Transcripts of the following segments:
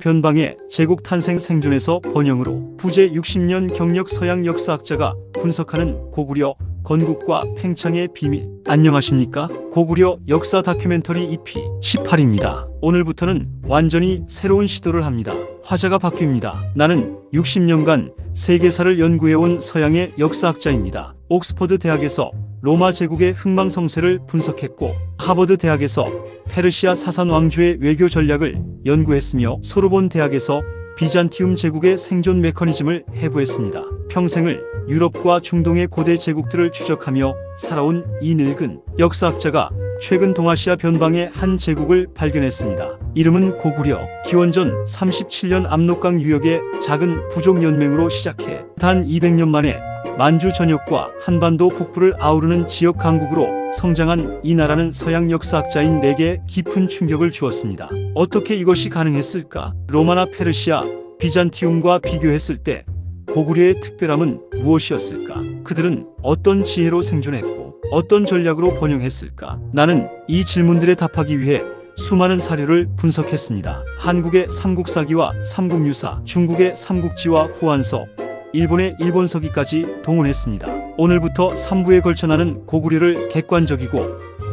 변방의 제국 탄생 생존에서 번영으로 부재 60년 경력 서양 역사학자가 분석하는 고구려 건국과 팽창의 비밀. 안녕하십니까? 고구려 역사 다큐멘터리 EP 18입니다. 오늘부터는 완전히 새로운 시도를 합니다. 화자가 바뀝니다. 나는 60년간 세계사를 연구해온 서양의 역사학자입니다. 옥스퍼드 대학에서 로마 제국의 흥망성쇠를 분석했고, 하버드 대학에서 페르시아 사산 왕조의 외교 전략을 연구했으며, 소르본 대학에서 비잔티움 제국의 생존 메커니즘을 해부했습니다. 평생을 유럽과 중동의 고대 제국들을 추적하며 살아온 이 늙은 역사학자가 최근 동아시아 변방의 한 제국을 발견했습니다. 이름은 고구려. 기원전 37년 압록강 유역의 작은 부족 연맹으로 시작해 단 200년 만에 만주 전역과 한반도 북부를 아우르는 지역 강국으로 성장한 이 나라는 서양 역사학자인 내게 깊은 충격을 주었습니다. 어떻게 이것이 가능했을까? 로마나 페르시아, 비잔티움과 비교했을 때 고구려의 특별함은 무엇이었을까? 그들은 어떤 지혜로 생존했고 어떤 전략으로 번영했을까? 나는 이 질문들에 답하기 위해 수많은 사료를 분석했습니다. 한국의 삼국사기와 삼국유사, 중국의 삼국지와 후한서, 일본의 일본서기까지 동원했습니다. 오늘부터 3부에 걸쳐 나는 고구려를 객관적이고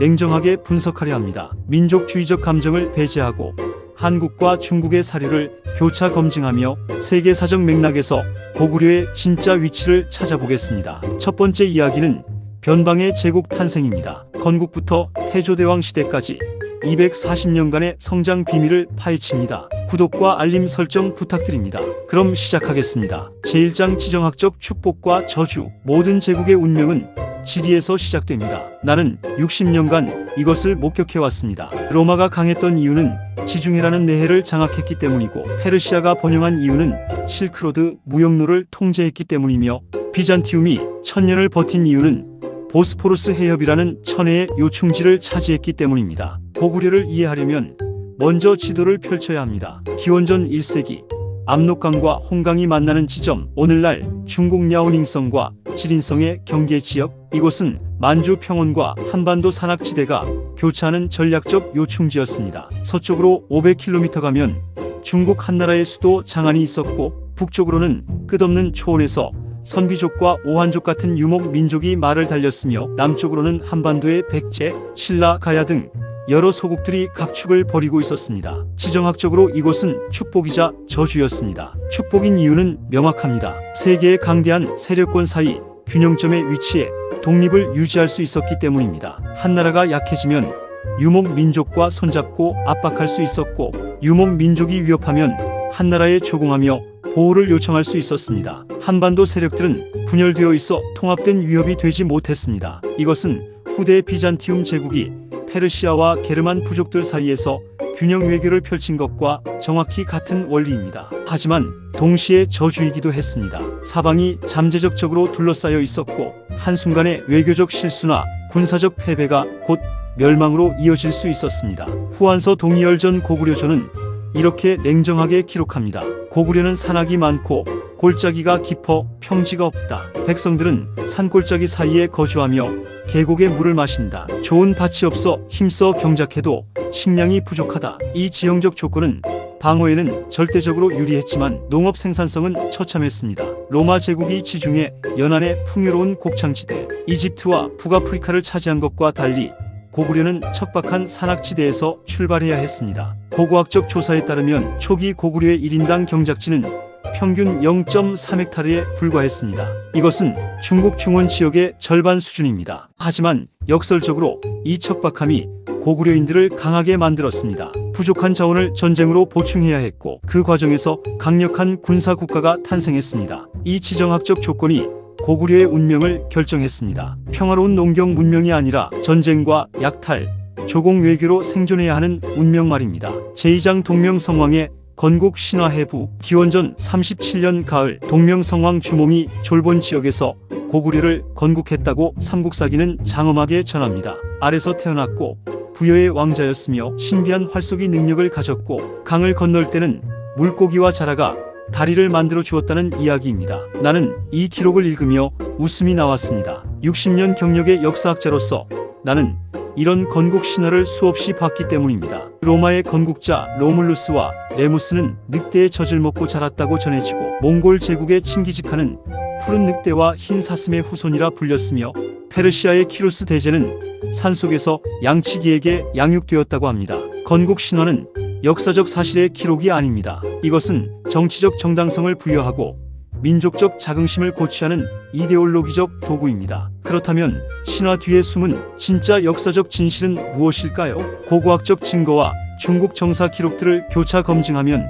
냉정하게 분석하려 합니다. 민족주의적 감정을 배제하고 한국과 중국의 사료를 교차 검증하며 세계사적 맥락에서 고구려의 진짜 위치를 찾아보겠습니다. 첫 번째 이야기는 변방의 제국 탄생입니다. 건국부터 태조대왕 시대까지 240년간의 성장 비밀을 파헤칩니다. 구독과 알림 설정 부탁드립니다. 그럼 시작하겠습니다. 제1장 지정학적 축복과 저주. 모든 제국의 운명은 지리에서 시작됩니다. 나는 60년간 이것을 목격해왔습니다. 로마가 강했던 이유는 지중해라는 내해를 장악했기 때문이고, 페르시아가 번영한 이유는 실크로드 무역로를 통제했기 때문이며, 비잔티움이 1000년을 버틴 이유는 보스포루스 해협이라는 천혜의 요충지를 차지했기 때문입니다. 고구려를 이해하려면 먼저 지도를 펼쳐야 합니다. 기원전 1세기 압록강과 홍강이 만나는 지점, 오늘날 중국 랴오닝성과 지린성의 경계 지역, 이곳은 만주 평원과 한반도 산악지대가 교차하는 전략적 요충지였습니다. 서쪽으로 500km 가면 중국 한나라의 수도 장안이 있었고, 북쪽으로는 끝없는 초원에서 선비족과 오한족 같은 유목 민족이 말을 달렸으며, 남쪽으로는 한반도의 백제, 신라, 가야 등 여러 소국들이 각축을 벌이고 있었습니다. 지정학적으로 이곳은 축복이자 저주였습니다. 축복인 이유는 명확합니다. 세 개의 강대한 세력권 사이 균형점에 위치해 독립을 유지할 수 있었기 때문입니다. 한나라가 약해지면 유목 민족과 손잡고 압박할 수 있었고, 유목 민족이 위협하면 한나라에 조공하며 보호를 요청할 수 있었습니다. 한반도 세력들은 분열되어 있어 통합된 위협이 되지 못했습니다. 이것은 후대 비잔티움 제국이 페르시아와 게르만 부족들 사이에서 균형 외교를 펼친 것과 정확히 같은 원리입니다. 하지만 동시에 저주이기도 했습니다. 사방이 잠재적적으로 둘러싸여 있었고, 한순간의 외교적 실수나 군사적 패배가 곧 멸망으로 이어질 수 있었습니다. 후한서 동이열전 고구려조는 이렇게 냉정하게 기록합니다. 고구려는 산악이 많고 골짜기가 깊어 평지가 없다. 백성들은 산골짜기 사이에 거주하며 계곡의 물을 마신다. 좋은 밭이 없어 힘써 경작해도 식량이 부족하다. 이 지형적 조건은 방어에는 절대적으로 유리했지만 농업 생산성은 처참했습니다. 로마 제국이 지중해 연안의 풍요로운 곡창지대, 이집트와 북아프리카를 차지한 것과 달리 고구려는 척박한 산악지대에서 출발해야 했습니다. 고고학적 조사에 따르면 초기 고구려의 1인당 경작지는 평균 0.3헥타르에 불과했습니다. 이것은 중국 중원 지역의 절반 수준입니다. 하지만 역설적으로 이 척박함이 고구려인들을 강하게 만들었습니다. 부족한 자원을 전쟁으로 보충해야 했고, 그 과정에서 강력한 군사국가가 탄생했습니다. 이 지정학적 조건이 고구려의 운명을 결정했습니다. 평화로운 농경 문명이 아니라 전쟁과 약탈, 조공 외교로 생존해야 하는 운명 말입니다. 제2장 동명성왕의 건국 신화 해부. 기원전 37년 가을, 동명성왕 주몽이 졸본 지역에서 고구려를 건국했다고 삼국사기는 장엄하게 전합니다. 아래서 태어났고 부여의 왕자였으며 신비한 활쏘기 능력을 가졌고, 강을 건널 때는 물고기와 자라가 다리를 만들어 주었다는 이야기입니다. 나는 이 기록을 읽으며 웃음이 나왔습니다. 60년 경력의 역사학자로서 나는 이런 건국 신화를 수없이 봤기 때문입니다. 로마의 건국자 로물루스와 레무스는 늑대의 젖을 먹고 자랐다고 전해지고 몽골 제국의 칭기즈칸은 푸른 늑대와 흰 사슴의 후손이라 불렸으며 페르시아의 키루스 대제는 산속에서 양치기에게 양육되었다고 합니다. 건국 신화는 역사적 사실의 기록이 아닙니다. 이것은 정치적 정당성을 부여하고 민족적 자긍심을 고취하는 이데올로기적 도구입니다. 그렇다면 신화 뒤에 숨은 진짜 역사적 진실은 무엇일까요? 고고학적 증거와 중국 정사 기록들을 교차 검증하면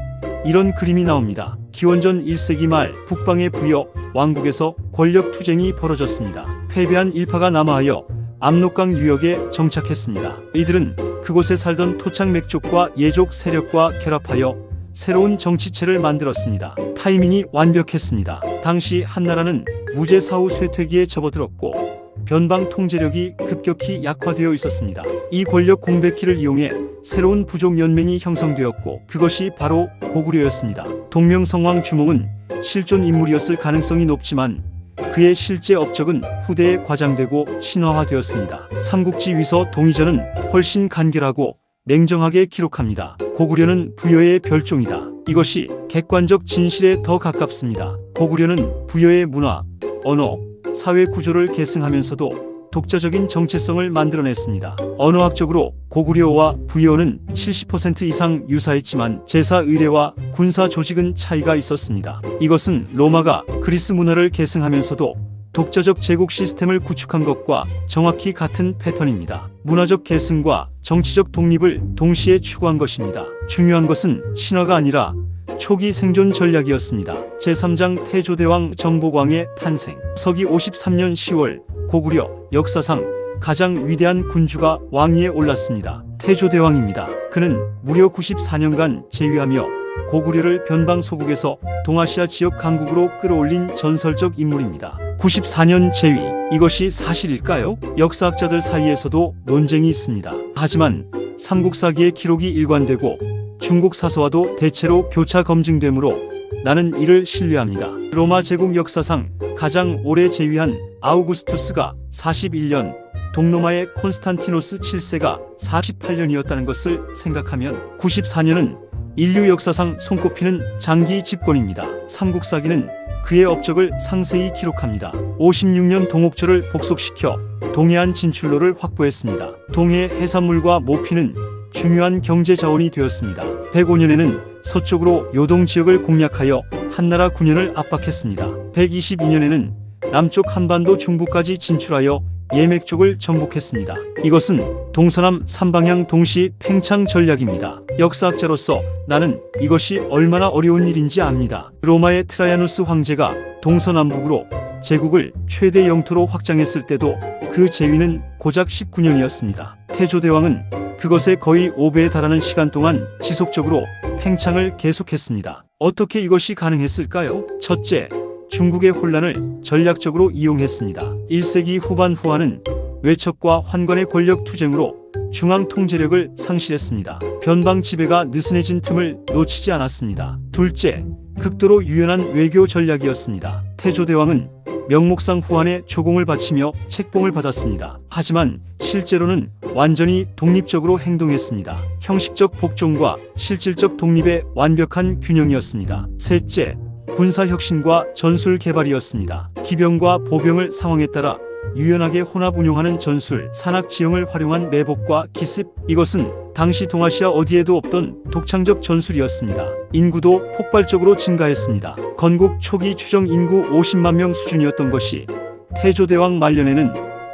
이런 그림이 나옵니다. 기원전 1세기 말 북방의 부여 왕국에서 권력 투쟁이 벌어졌습니다. 패배한 일파가 남하하여 압록강 유역에 정착했습니다. 이들은 그곳에 살던 토착 맥족과 예족 세력과 결합하여 새로운 정치체를 만들었습니다. 타이밍이 완벽했습니다. 당시 한나라는 무제 사후 쇠퇴기에 접어들었고 변방 통제력이 급격히 약화되어 있었습니다. 이 권력 공백기를 이용해 새로운 부족 연맹이 형성되었고 그것이 바로 고구려였습니다. 동명성왕 주몽은 실존 인물이었을 가능성이 높지만 그의 실제 업적은 후대에 과장되고 신화화되었습니다. 삼국지 위서 동의전은 훨씬 간결하고 냉정하게 기록합니다. 고구려는 부여의 별종이다. 이것이 객관적 진실에 더 가깝습니다. 고구려는 부여의 문화, 언어, 사회 구조를 계승하면서도 독자적인 정체성을 만들어냈습니다. 언어학적으로 고구려와 부여는 70% 이상 유사했지만 제사 의례와 군사 조직은 차이가 있었습니다. 이것은 로마가 그리스 문화를 계승하면서도 독자적 제국 시스템을 구축한 것과 정확히 같은 패턴입니다. 문화적 계승과 정치적 독립을 동시에 추구한 것입니다. 중요한 것은 신화가 아니라 초기 생존 전략이었습니다. 제3장 태조대왕 정복왕의 탄생. 서기 53년 10월 고구려 역사상 가장 위대한 군주가 왕위에 올랐습니다. 태조대왕입니다. 그는 무려 94년간 재위하며 고구려를 변방 소국에서 동아시아 지역 강국으로 끌어올린 전설적 인물입니다. 94년 재위, 이것이 사실일까요? 역사학자들 사이에서도 논쟁이 있습니다. 하지만 삼국사기의 기록이 일관되고 중국 사서와도 대체로 교차 검증되므로 나는 이를 신뢰합니다. 로마 제국 역사상 가장 오래 재위한 아우구스투스가 41년, 동로마의 콘스탄티노스 7세가 48년이었다는 것을 생각하면 94년은 인류 역사상 손꼽히는 장기 집권입니다. 삼국사기는 그의 업적을 상세히 기록합니다. 56년 동옥초를 복속시켜 동해안 진출로를 확보했습니다. 동해 해산물과 모피는 중요한 경제 자원이 되었습니다. 105년에는 서쪽으로 요동 지역을 공략하여 한나라 9년을 압박했습니다. 122년에는 남쪽 한반도 중부까지 진출하여 예맥족을 정복했습니다. 이것은 동서남 3방향 동시 팽창 전략입니다. 역사학자로서 나는 이것이 얼마나 어려운 일인지 압니다. 로마의 트라이아누스 황제가 동서남북으로 제국을 최대 영토로 확장했을 때도 그 재위는 고작 19년이었습니다. 태조대왕은 그것의 거의 5배에 달하는 시간 동안 지속적으로 팽창을 계속했습니다. 어떻게 이것이 가능했을까요? 첫째, 중국의 혼란을 전략적으로 이용했습니다. 1세기 후반 후한은 외척과 환관의 권력 투쟁으로 중앙 통제력을 상실했습니다. 변방 지배가 느슨해진 틈을 놓치지 않았습니다. 둘째, 극도로 유연한 외교 전략이었습니다. 태조대왕은 명목상 후한에 조공을 바치며 책봉을 받았습니다. 하지만 실제로는 완전히 독립적으로 행동했습니다. 형식적 복종과 실질적 독립의 완벽한 균형이었습니다. 셋째, 군사혁신과 전술 개발이었습니다. 기병과 보병을 상황에 따라 유연하게 혼합 운용하는 전술, 산악 지형을 활용한 매복과 기습, 이것은 당시 동아시아 어디에도 없던 독창적 전술이었습니다. 인구도 폭발적으로 증가했습니다. 건국 초기 추정 인구 50만 명 수준이었던 것이 태조대왕 말년에는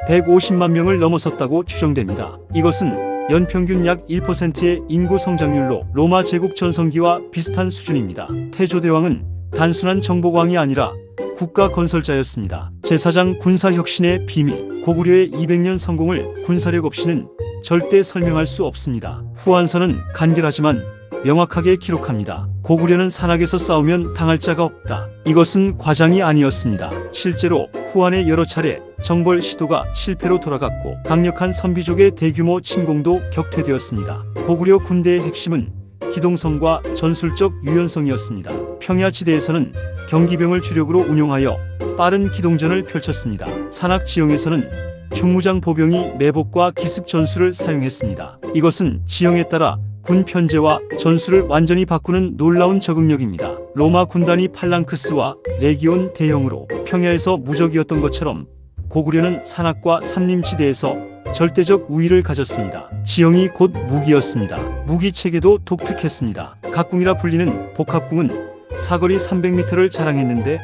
150만 명을 넘어섰다고 추정됩니다. 이것은 연평균 약 1%의 인구 성장률로 로마 제국 전성기와 비슷한 수준입니다. 태조대왕은 단순한 정복왕이 아니라 국가 건설자였습니다. 제4장 군사혁신의 비밀. 고구려의 200년 성공을 군사력 없이는 절대 설명할 수 없습니다. 후한서는 간결하지만 명확하게 기록합니다. 고구려는 산악에서 싸우면 당할 자가 없다. 이것은 과장이 아니었습니다. 실제로 후한의 여러 차례 정벌 시도가 실패로 돌아갔고 강력한 선비족의 대규모 침공도 격퇴되었습니다. 고구려 군대의 핵심은 기동성과 전술적 유연성이었습니다. 평야지대에서는 경기병을 주력으로 운용하여 빠른 기동전을 펼쳤습니다. 산악 지형에서는 중무장 보병이 매복과 기습 전술을 사용했습니다. 이것은 지형에 따라 군 편제와 전술을 완전히 바꾸는 놀라운 적응력입니다. 로마 군단이 팔랑크스와 레기온 대형으로 평야에서 무적이었던 것처럼 고구려는 산악과 산림지대에서 절대적 우위를 가졌습니다. 지형이 곧 무기였습니다. 무기 체계도 독특했습니다. 각궁이라 불리는 복합궁은 사거리 300m를 자랑했는데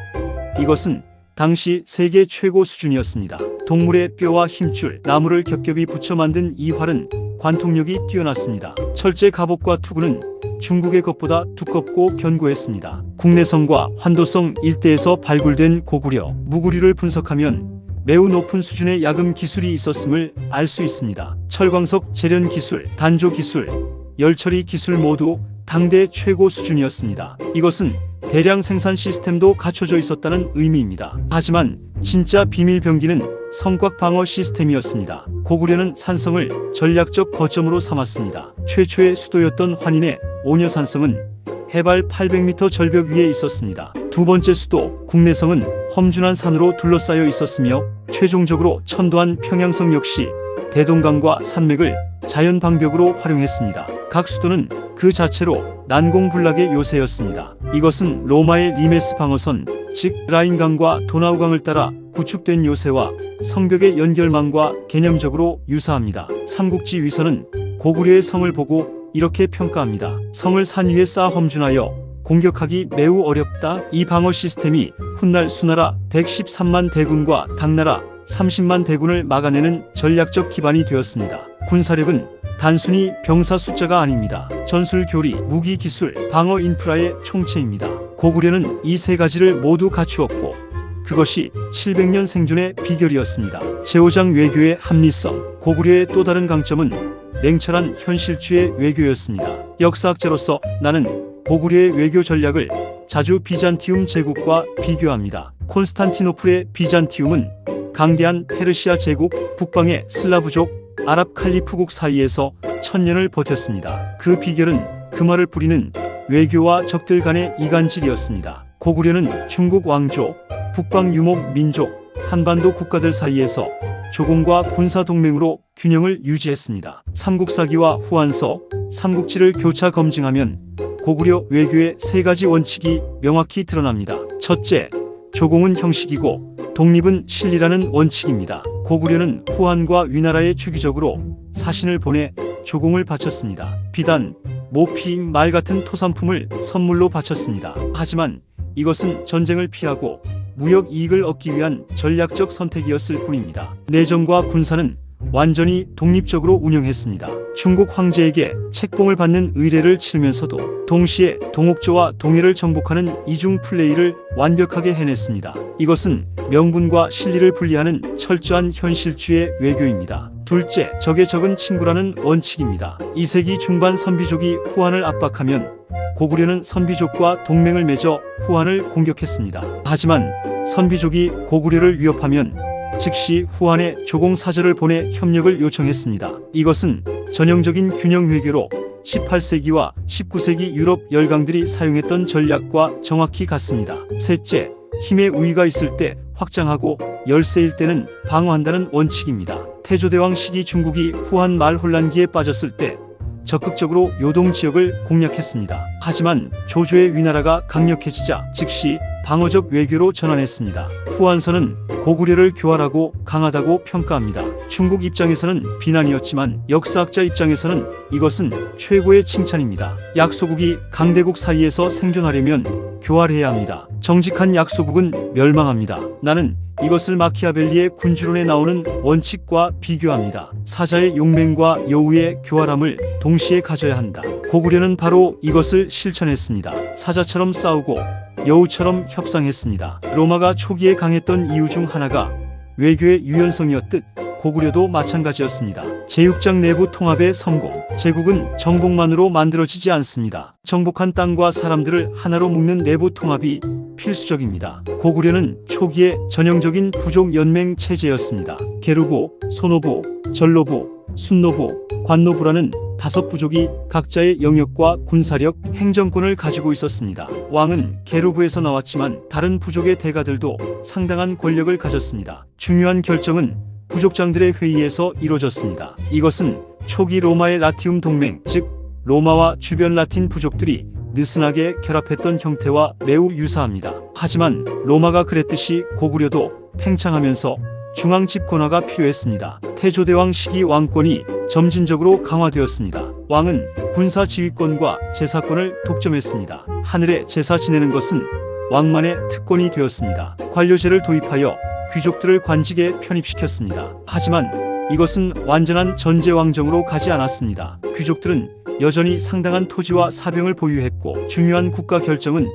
이것은 당시 세계 최고 수준이었습니다. 동물의 뼈와 힘줄, 나무를 겹겹이 붙여 만든 이 활은 관통력이 뛰어났습니다. 철제 갑옷과 투구는 중국의 것보다 두껍고 견고했습니다. 국내성과 환도성 일대에서 발굴된 고구려 무구리를 분석하면 매우 높은 수준의 야금 기술이 있었음을 알 수 있습니다. 철광석 재련 기술, 단조 기술, 열처리 기술 모두 당대 최고 수준이었습니다. 이것은 대량 생산 시스템도 갖춰져 있었다는 의미입니다. 하지만 진짜 비밀 병기는 성곽 방어 시스템이었습니다. 고구려는 산성을 전략적 거점으로 삼았습니다. 최초의 수도였던 환인의 오녀산성은 해발 800m 절벽 위에 있었습니다. 두 번째 수도 국내성은 험준한 산으로 둘러싸여 있었으며 최종적으로 천도한 평양성 역시 대동강과 산맥을 자연 방벽으로 활용했습니다. 각 수도는 그 자체로 난공불락의 요새였습니다. 이것은 로마의 리메스 방어선, 즉 라인강과 도나우강을 따라 구축된 요새와 성벽의 연결망과 개념적으로 유사합니다. 삼국지 위선은 고구려의 성을 보고 이렇게 평가합니다. 성을 산 위에 쌓아 험준하여 공격하기 매우 어렵다. 이 방어 시스템이 훗날 수나라 113만 대군과 당나라 30만 대군을 막아내는 전략적 기반이 되었습니다. 군사력은 단순히 병사 숫자가 아닙니다. 전술 교리, 무기 기술, 방어 인프라의 총체입니다. 고구려는 이 세 가지를 모두 갖추었고 그것이 700년 생존의 비결이었습니다. 제5장 외교의 합리성. 고구려의 또 다른 강점은 냉철한 현실주의 외교였습니다. 역사학자로서 나는 고구려의 외교 전략을 자주 비잔티움 제국과 비교합니다. 콘스탄티노플의 비잔티움은 강대한 페르시아 제국, 북방의 슬라브족, 아랍 칼리프국 사이에서 1000년을 버텼습니다. 그 비결은 금화를 뿌리는 외교와 적들 간의 이간질이었습니다. 고구려는 중국 왕조, 북방 유목 민족, 한반도 국가들 사이에서 조공과 군사 동맹으로 균형을 유지했습니다. 삼국사기와 후한서, 삼국지를 교차 검증하면 고구려 외교의 세 가지 원칙이 명확히 드러납니다. 첫째, 조공은 형식이고 독립은 실리라는 원칙입니다. 고구려는 후한과 위나라에 주기적으로 사신을 보내 조공을 바쳤습니다. 비단, 모피, 말 같은 토산품을 선물로 바쳤습니다. 하지만 이것은 전쟁을 피하고 무역 이익을 얻기 위한 전략적 선택이었을 뿐입니다. 내정과 군사는 완전히 독립적으로 운영했습니다. 중국 황제에게 책봉을 받는 의례를 치르면서도 동시에 동옥조와 동해를 정복하는 이중 플레이를 완벽하게 해냈습니다. 이것은 명분과 실리를 분리하는 철저한 현실주의 외교입니다. 둘째, 적의 적은 친구라는 원칙입니다. 2세기 중반 선비족이 후한을 압박하면 고구려는 선비족과 동맹을 맺어 후한을 공격했습니다. 하지만 선비족이 고구려를 위협하면 즉시 후한에 조공사절을 보내 협력을 요청했습니다. 이것은 전형적인 균형 외교로 18세기와 19세기 유럽 열강들이 사용했던 전략과 정확히 같습니다. 셋째, 힘의 우위가 있을 때 확장하고 열세일 때는 방어한다는 원칙입니다. 태조대왕 시기 중국이 후한 말 혼란기에 빠졌을 때 적극적으로 요동 지역을 공략했습니다. 하지만 조조의 위나라가 강력해지자 즉시 방어적 외교로 전환했습니다. 후한서는 고구려를 교활하고 강하다고 평가합니다. 중국 입장에서는 비난이었지만 역사학자 입장에서는 이것은 최고의 칭찬입니다. 약소국이 강대국 사이에서 생존하려면 교활해야 합니다. 정직한 약소국은 멸망합니다. 나는 이것을 마키아벨리의 군주론에 나오는 원칙과 비교합니다. 사자의 용맹과 여우의 교활함을 동시에 가져야 한다. 고구려는 바로 이것을 실천했습니다. 사자처럼 싸우고 여우처럼 협상했습니다. 로마가 초기에 강했던 이유 중 하나가 외교의 유연성이었듯 고구려도 마찬가지였습니다. 제6장 내부 통합의 성공. 제국은 정복만으로 만들어지지 않습니다. 정복한 땅과 사람들을 하나로 묶는 내부 통합이 필수적입니다. 고구려는 초기에 전형적인 부족 연맹 체제였습니다. 게르보, 소노보, 전로보, 순노보, 관노보라는 5부족이 각자의 영역과 군사력, 행정권을 가지고 있었습니다. 왕은 게르보에서 나왔지만 다른 부족의 대가들도 상당한 권력을 가졌습니다. 중요한 결정은 부족장들의 회의에서 이뤄졌습니다. 이것은 초기 로마의 라티움 동맹, 즉 로마와 주변 라틴 부족들이 느슨하게 결합했던 형태와 매우 유사합니다. 하지만 로마가 그랬듯이 고구려도 팽창하면서 중앙 집권화가 필요했습니다. 태조대왕 시기 왕권이 점진적으로 강화되었습니다. 왕은 군사 지휘권과 제사권을 독점했습니다. 하늘에 제사 지내는 것은 왕만의 특권이 되었습니다. 관료제를 도입하여 귀족들을 관직에 편입시켰습니다. 하지만 이것은 완전한 전제왕정으로 가지 않았습니다. 귀족들은 여전히 상당한 토지와 사병을 보유했고 중요한 국가 결정은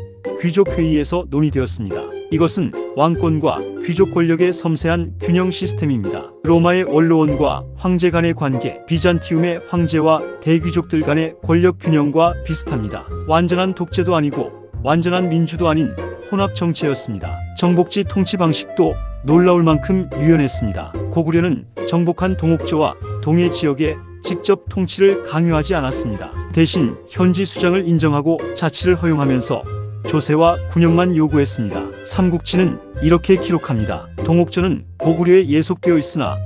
귀족회의에서 논의되었습니다. 이것은 왕권과 귀족 권력의 섬세한 균형 시스템입니다. 로마의 원로원과 황제 간의 관계, 비잔티움의 황제와 대귀족들 간의 권력 균형과 비슷합니다. 완전한 독재도 아니고 완전한 민주도 아닌 혼합 정치였습니다. 정복지 통치 방식도 놀라울 만큼 유연했습니다. 고구려는 정복한 동옥조와 동해 지역에 직접 통치를 강요하지 않았습니다. 대신 현지 수장을 인정하고 자치를 허용하면서 조세와 군역만 요구했습니다. 삼국지는 이렇게 기록합니다. 동옥조는 고구려에 예속되어 있으나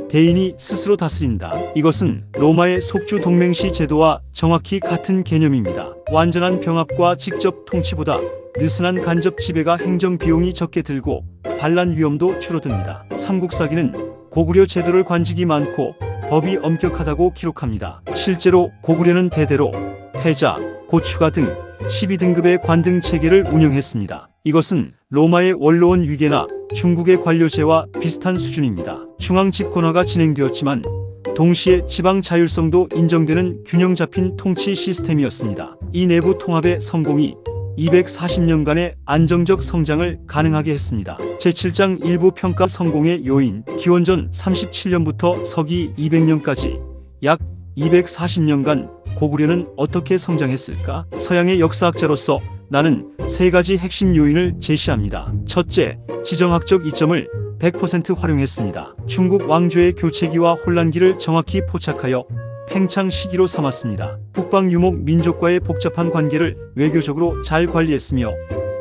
대인이 스스로 다스린다. 이것은 로마의 속주 동맹시 제도와 정확히 같은 개념입니다. 완전한 병합과 직접 통치보다 느슨한 간접 지배가 행정 비용이 적게 들고 반란 위험도 줄어듭니다. 삼국사기는 고구려 제도를 관직이 많고 법이 엄격하다고 기록합니다. 실제로 고구려는 대대로 패자, 고추가 등 12등급의 관등 체계를 운영했습니다. 이것은 로마의 원로원 위계나 중국의 관료제와 비슷한 수준입니다. 중앙 집권화가 진행되었지만 동시에 지방 자율성도 인정되는 균형 잡힌 통치 시스템이었습니다. 이 내부 통합의 성공이 240년간의 안정적 성장을 가능하게 했습니다. 제7장 일부 평가 성공의 요인, 기원전 37년부터 서기 200년까지 약 240년간 고구려는 어떻게 성장했을까? 서양의 역사학자로서 나는 세 가지 핵심 요인을 제시합니다. 첫째, 지정학적 이점을 100% 활용했습니다. 중국 왕조의 교체기와 혼란기를 정확히 포착하여 팽창 시기로 삼았습니다. 북방 유목 민족과의 복잡한 관계를 외교적으로 잘 관리했으며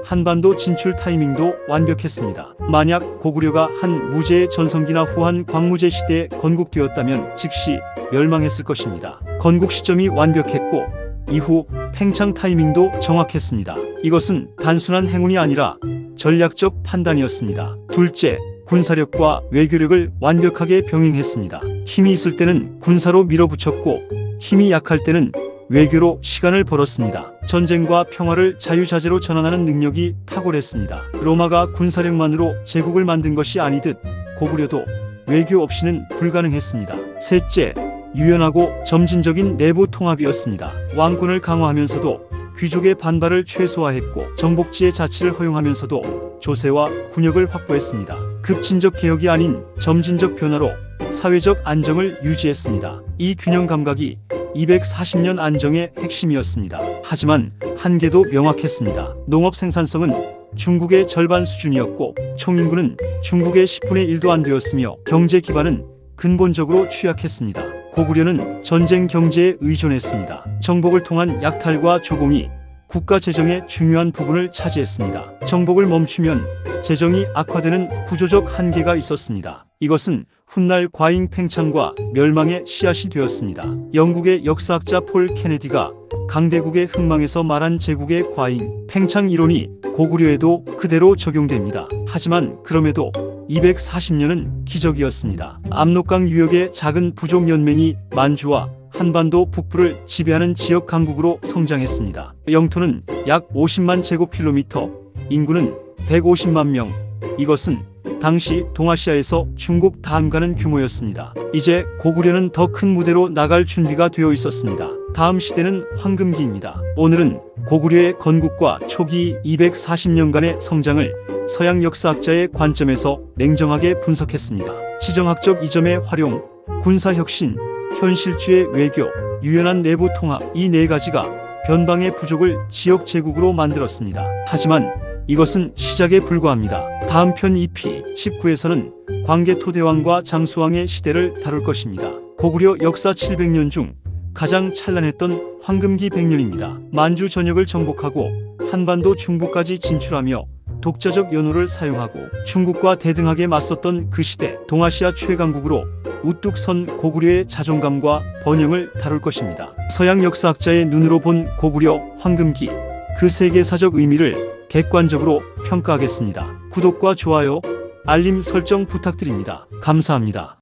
한반도 진출 타이밍도 완벽했습니다. 만약 고구려가 한 무제의 전성기나 후한 광무제 시대에 건국되었다면 즉시 멸망했을 것입니다. 건국 시점이 완벽했고 이후 팽창 타이밍도 정확했습니다. 이것은 단순한 행운이 아니라 전략적 판단이었습니다. 둘째, 군사력과 외교력을 완벽하게 병행했습니다. 힘이 있을 때는 군사로 밀어붙였고 힘이 약할 때는 외교로 시간을 벌었습니다. 전쟁과 평화를 자유자재로 전환하는 능력이 탁월했습니다. 로마가 군사력만으로 제국을 만든 것이 아니듯 고구려도 외교 없이는 불가능했습니다. 셋째, 유연하고 점진적인 내부 통합이었습니다. 왕권을 강화하면서도 귀족의 반발을 최소화했고 정복지의 자치를 허용하면서도 조세와 군역을 확보했습니다. 급진적 개혁이 아닌 점진적 변화로 사회적 안정을 유지했습니다. 이 균형 감각이 240년 안정의 핵심이었습니다. 하지만 한계도 명확했습니다. 농업 생산성은 중국의 절반 수준이었고 총인구는 중국의 10분의 1도 안 되었으며 경제 기반은 근본적으로 취약했습니다. 고구려는 전쟁 경제에 의존했습니다. 정복을 통한 약탈과 조공이 국가 재정의 중요한 부분을 차지했습니다. 정복을 멈추면 재정이 악화되는 구조적 한계가 있었습니다. 이것은 훗날 과잉 팽창과 멸망의 씨앗이 되었습니다. 영국의 역사학자 폴 케네디가 강대국의 흥망에서 말한 제국의 과잉, 팽창 이론이 고구려에도 그대로 적용됩니다. 하지만 그럼에도 240년은 기적이었습니다. 압록강 유역의 작은 부족 연맹이 만주와 한반도 북부를 지배하는 지역 강국으로 성장했습니다. 영토는 약 50만 제곱킬로미터, 인구는 150만 명. 이것은 당시 동아시아에서 중국 다음 가는 규모였습니다. 이제 고구려는 더 큰 무대로 나갈 준비가 되어 있었습니다. 다음 시대는 황금기입니다. 오늘은 고구려의 건국과 초기 240년간의 성장을 서양 역사학자의 관점에서 냉정하게 분석했습니다. 지정학적 이점의 활용, 군사혁신, 현실주의 외교, 유연한 내부 통합, 이 네 가지가 변방의 부족을 지역 제국으로 만들었습니다. 하지만 이것은 시작에 불과합니다. 다음 편 EP 19에서는 광개토대왕과 장수왕의 시대를 다룰 것입니다. 고구려 역사 700년 중 가장 찬란했던 황금기 100년입니다. 만주 전역을 정복하고 한반도 중부까지 진출하며 독자적 연호를 사용하고 중국과 대등하게 맞섰던 그 시대 동아시아 최강국으로 우뚝 선 고구려의 자존감과 번영을 다룰 것입니다. 서양 역사학자의 눈으로 본 고구려 황금기, 그 세계사적 의미를 객관적으로 평가하겠습니다. 구독과 좋아요, 알림 설정 부탁드립니다. 감사합니다.